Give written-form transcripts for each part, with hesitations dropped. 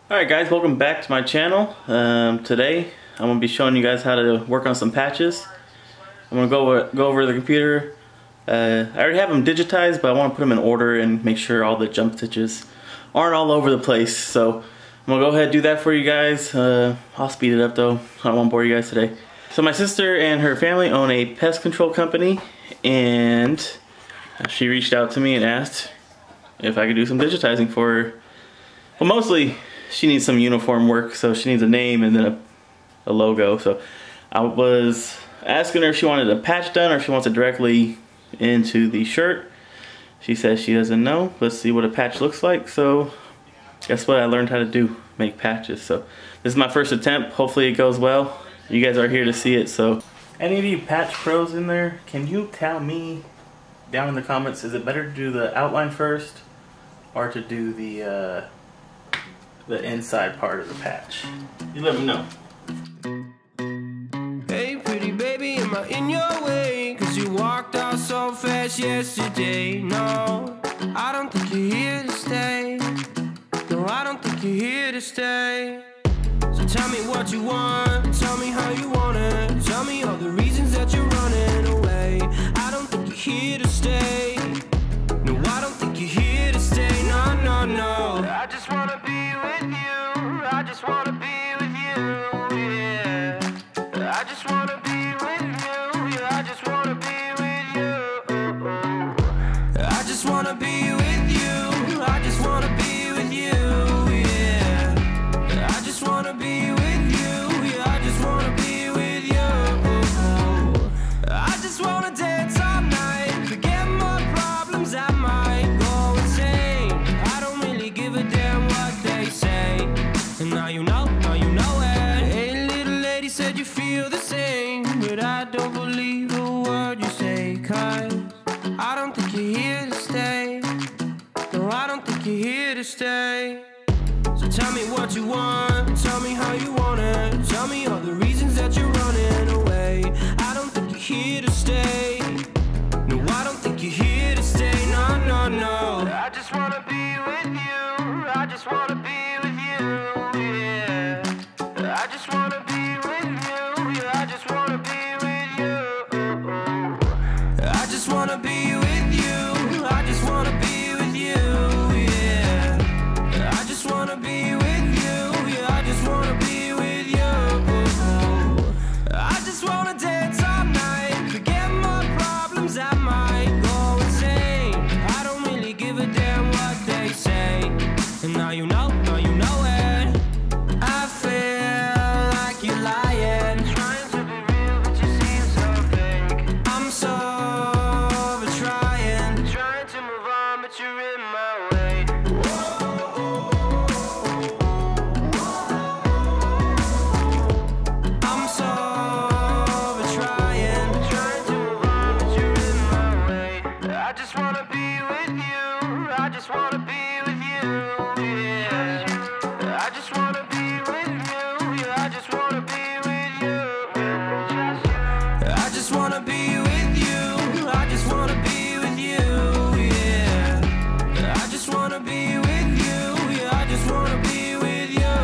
Alright guys, welcome back to my channel. Today I'm going to be showing you guys how to work on some patches. I'm going to go over the computer. I already have them digitized, but I want to put them in order and make sure all the jump stitches aren't all over the place. So I'm going to go ahead and do that for you guys. I'll speed it up though, I don't want to bore you guys today. So my sister and her family own a pest control company, and she reached out to me and asked if I could do some digitizing for her. Well, mostly she needs some uniform work, so she needs a name and then a logo. So I was asking her if she wanted a patch done or if she wants it directly into the shirt. She says she doesn't know. Let's see what a patch looks like. So guess what? I learned how to do, make patches. So this is my first attempt. Hopefully it goes well. You guys are here to see it. So any of you patch pros in there, can you tell me down in the comments, is it better to do the outline first or to do the inside part of the patch? You let me know. Hey pretty baby, am I in your way? Cause you walked out so fast yesterday. No, I don't think you're here to stay. No, I don't think you're here to stay. So tell me what you want, tell me how you want it. Tell me all the reasons that you're running away. I don't think you're here to stay. No, I don't think you're here to stay. No, no, no. I just wanna be with you. I just wanna be with you, yeah. I just wanna be with you. Yeah, I just wanna be with you. I just wanna be with you. I just wanna be with you, yeah. I just wanna be with you. Yeah, I just wanna be with you. I just wanna dance all night, forget my problems, I might go insane. I don't really give a damn what they say. And now you know it. Hey little lady, said you feel the same, but I don't believe a word you say. Cause I don't think you're here to stay. No, I don't think you're here to stay. So tell me what you want, tell me how you want it. Tell me all the reasons that you're running away. I don't think you're here to stay. No, I don't think you're here to stay. No, no, no. I just wanna be with you. I just wanna be with you, yeah. I just wanna be with you. Yeah, I just wanna be with you. I just wanna be with you. I just wanna be with you, yeah. I just wanna be with you. Yeah, I just wanna be with you. I just wanna dance all night, forget my problems, I might go insane. I don't really give a damn what they say. And now you know it. I feel like you're lying, trying to be real, but you seem so fake. I'm so over trying to move on, but you're in my way. I'm so over trying to move on, but you're in my way. I just wanna be with you. I just wanna be with you, yeah. I just wanna be with you. Yeah, I just wanna be with you. I just wanna be with you. I just wanna be with you, yeah. I just wanna be with you. Yeah, I just wanna be with you.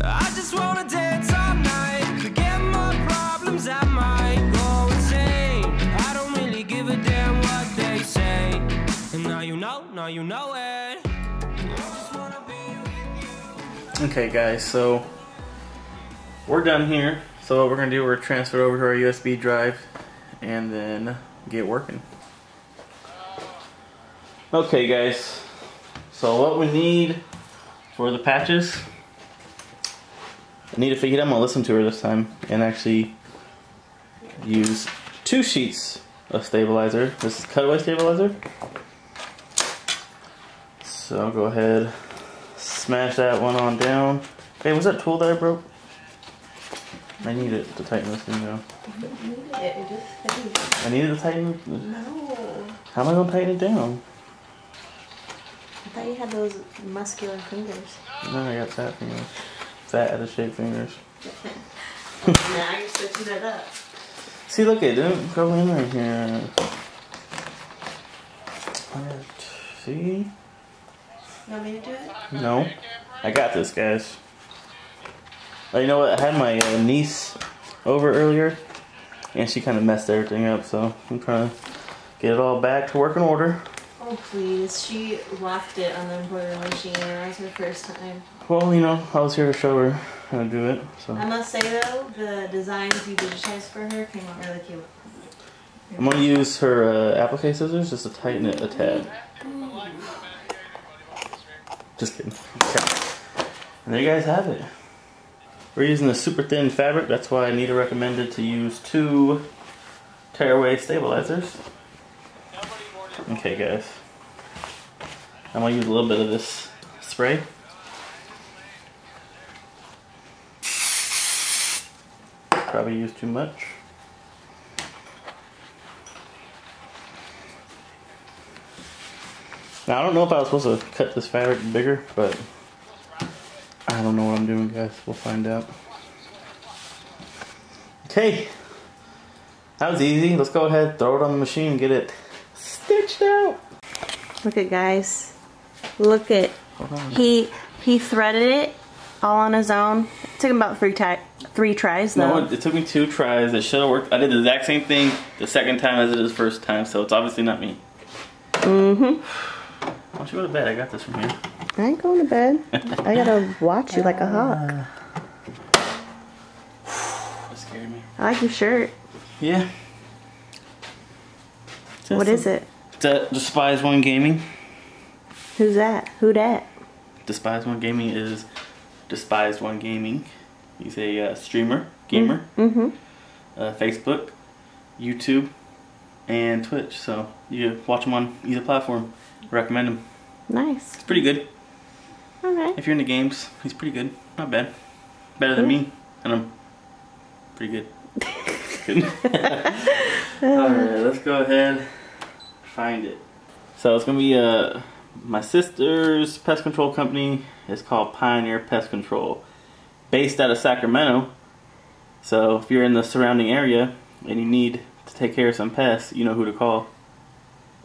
I just wanna dance all night, forget my problems, I might go insane. I don't really give a damn what they say. And now you know it. I just wanna be with you. Okay guys, so we're done here. So what we're gonna do, we're gonna transfer it over to our USB drive and then get working. Okay guys, so what we need for the patches, I need to figure it out. I'm gonna listen to her this time and actually use 2 sheets of stabilizer. This is cutaway stabilizer. So I'll go ahead, smash that one on down. Hey, was that tool that I broke? I need it to tighten this thing down. You don't need it, it just I need it to tighten it? No. How am I gonna tighten it down? I thought you had those muscular fingers. No, I got fat fingers. Fat out of shape fingers. Now you're switching it up. See, look, it didn't go in right here. See? You want me to do it? No. I got this, guys. You know what? I had my niece over earlier, and she kind of messed everything up, so I'm trying to get it all back to working order. Oh, please. She left it on the embroidery machine, and that was her first time. Well, you know, I was here to show her how to do it, so. I must say, though, the designs you digitized for her came out really cute. I'm going to use her applique scissors just to tighten it a tad. Just kidding. Okay. And there you guys have it. We're using a super thin fabric. That's why Anita recommended to use 2 tearaway stabilizers. Okay, guys. I'm going to use a little bit of this spray. Probably used too much. Now, I don't know if I was supposed to cut this fabric bigger, but I don't know what I'm doing, guys. We'll find out. Okay. That was easy. Let's go ahead, throw it on the machine, and get it stitched out. Look at, guys. Look at. He threaded it all on his own. It took him about 3 tries, though. No, it took me 2 tries. It should have worked. I did the exact same thing the second time as it is the first time, so it's obviously not me. Mm-hmm. Why don't you go to bed? I got this from here. I ain't going to bed. I gotta watch you like a hawk. That scared me. I like your shirt. Yeah. What is it? Despise One Gaming. Who's that? Who dat? Despise One Gaming is Despised One Gaming. He's a streamer, gamer. Mm-hmm. Facebook, YouTube, and Twitch. So you watch him on either platform. Recommend him. Nice. It's pretty good. Alright. If you're into games, he's pretty good. Not bad. Better than me, and I'm pretty good. Alright, let's go ahead find it. So it's gonna be my sister's pest control company. It's called Pioneer Pest Control, based out of Sacramento. So if you're in the surrounding area and you need to take care of some pests, you know who to call.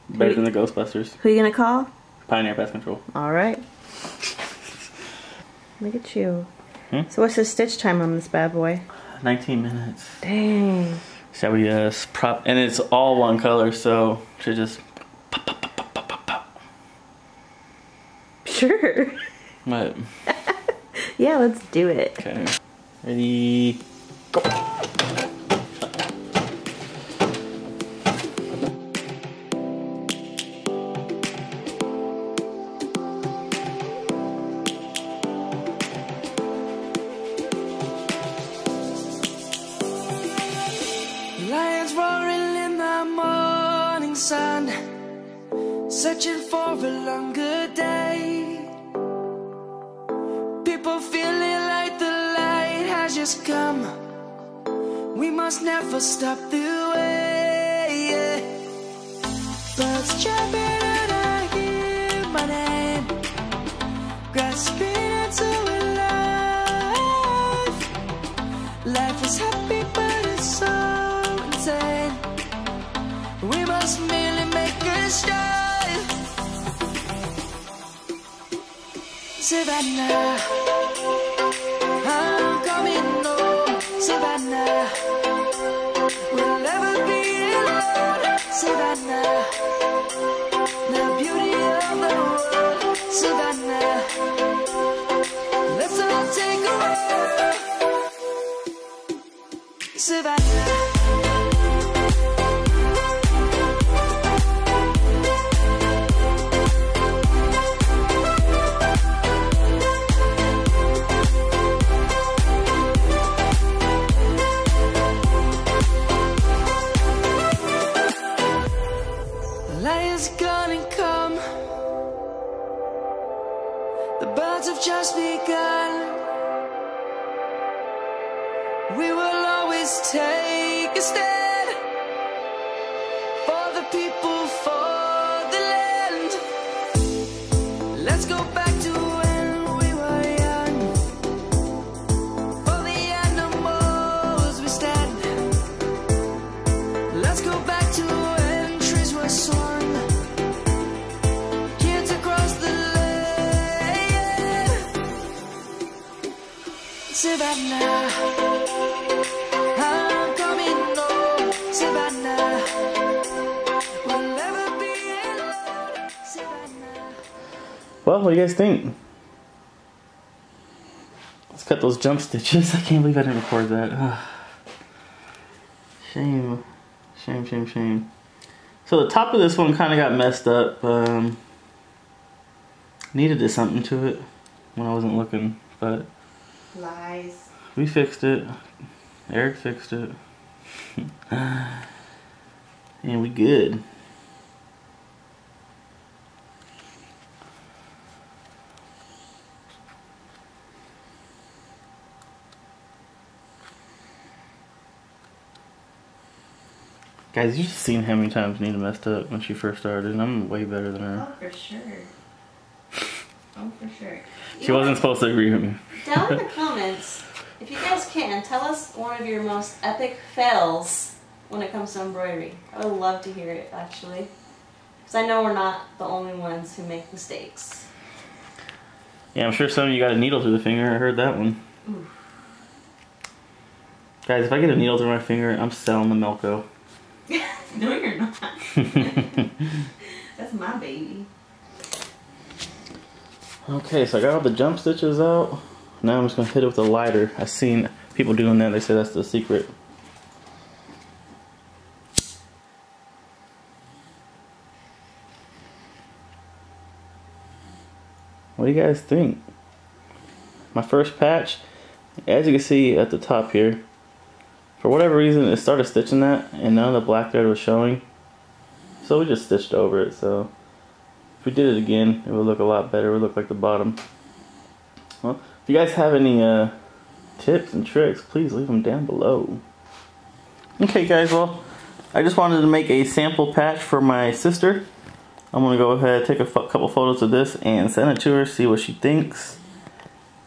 Better than the Ghostbusters. Who you gonna call? Pioneer Pest Control. Alright. Look at you. Hmm? So what's the stitch time on this bad boy? 19 minutes. Dang. Shall we prop? And it's all one color, so should just pop, pop, pop, pop, pop, pop, pop. Sure. What? Yeah, let's do it. Okay. Ready? Go. Lions roaring in the morning sun, searching for a longer day. People feeling like the light has just come. We must never stop the way. Birds chirping and I hear my name, grasping into life. Life is happy but it's so insane. We must merely make a start. Savannah, I'm coming home. Savannah, we'll never be alone. Savannah, the beauty of the world. Savannah, let's all take a walk. Savannah. Lion's gonna come. The birds have just begun. We will always take a stand for the people, for the land. Let's go back to when we were young. For the animals we stand. Let's go back to when trees were swung. Kids across the land. Savannah, I'm coming home, Savannah. We'll never be alone, Savannah. Well, what do you guys think? Let's cut those jump stitches. I can't believe I didn't record that. Ugh. Shame. Shame, shame, shame. So the top of this one kind of got messed up. Needed something to it when I wasn't looking, but Lies. we fixed it. Eric fixed it. And we good. Guys, you just seen how many times Nina messed up when she first started, and I'm way better than her. Oh, for sure. Oh, for sure. She wasn't supposed to agree with me. Down in the comments, if you guys can, tell us one of your most epic fails when it comes to embroidery. I would love to hear it, actually. Because I know we're not the only ones who make mistakes. Yeah, I'm sure some of you got a needle through the finger. I heard that one. Oof. Guys, if I get a needle through my finger, I'm selling the Melco. No, you're not. That's my baby. Okay, so I got all the jump stitches out. Now I'm just going to hit it with a lighter. I've seen people doing that. They say that's the secret. What do you guys think? My first patch, as you can see at the top here, for whatever reason it started stitching that and none of the black thread was showing. So we just stitched over it. So if we did it again, it would look a lot better. It would look like the bottom. Well, if you guys have any tips and tricks, please leave them down below. Okay guys, well, I just wanted to make a sample patch for my sister. I'm going to go ahead and take a couple photos of this and send it to her, see what she thinks.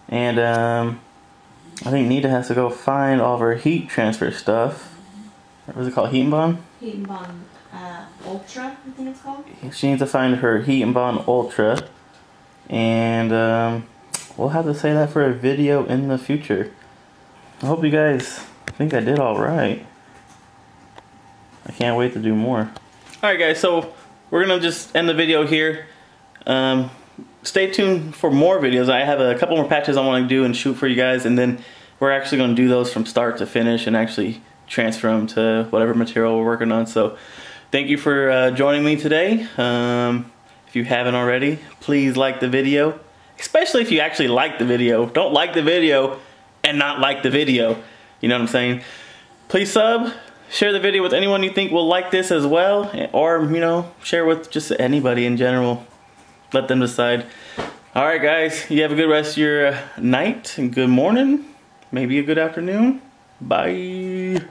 And I think Nita has to go find all of her heat transfer stuff. What is it called? Heat and Bond? Heat and Bond Ultra, I think it's called. She needs to find her Heat and Bond Ultra. And we'll have to say that for a video in the future. I hope you guys think I did alright. I can't wait to do more. Alright guys, so we're going to just end the video here. Stay tuned for more videos. I have a couple more patches I want to do and shoot for you guys, and then we're actually going to do those from start to finish and actually transfer them to whatever material we're working on. So thank you for joining me today. If you haven't already, please like the video, especially if you actually like the video. Don't like the video and not like the video. You know what I'm saying? Please sub, share the video with anyone you think will like this as well, or, you know, share with just anybody in general. Let them decide. Alright guys, you have a good rest of your night and good morning. Maybe a good afternoon. Bye.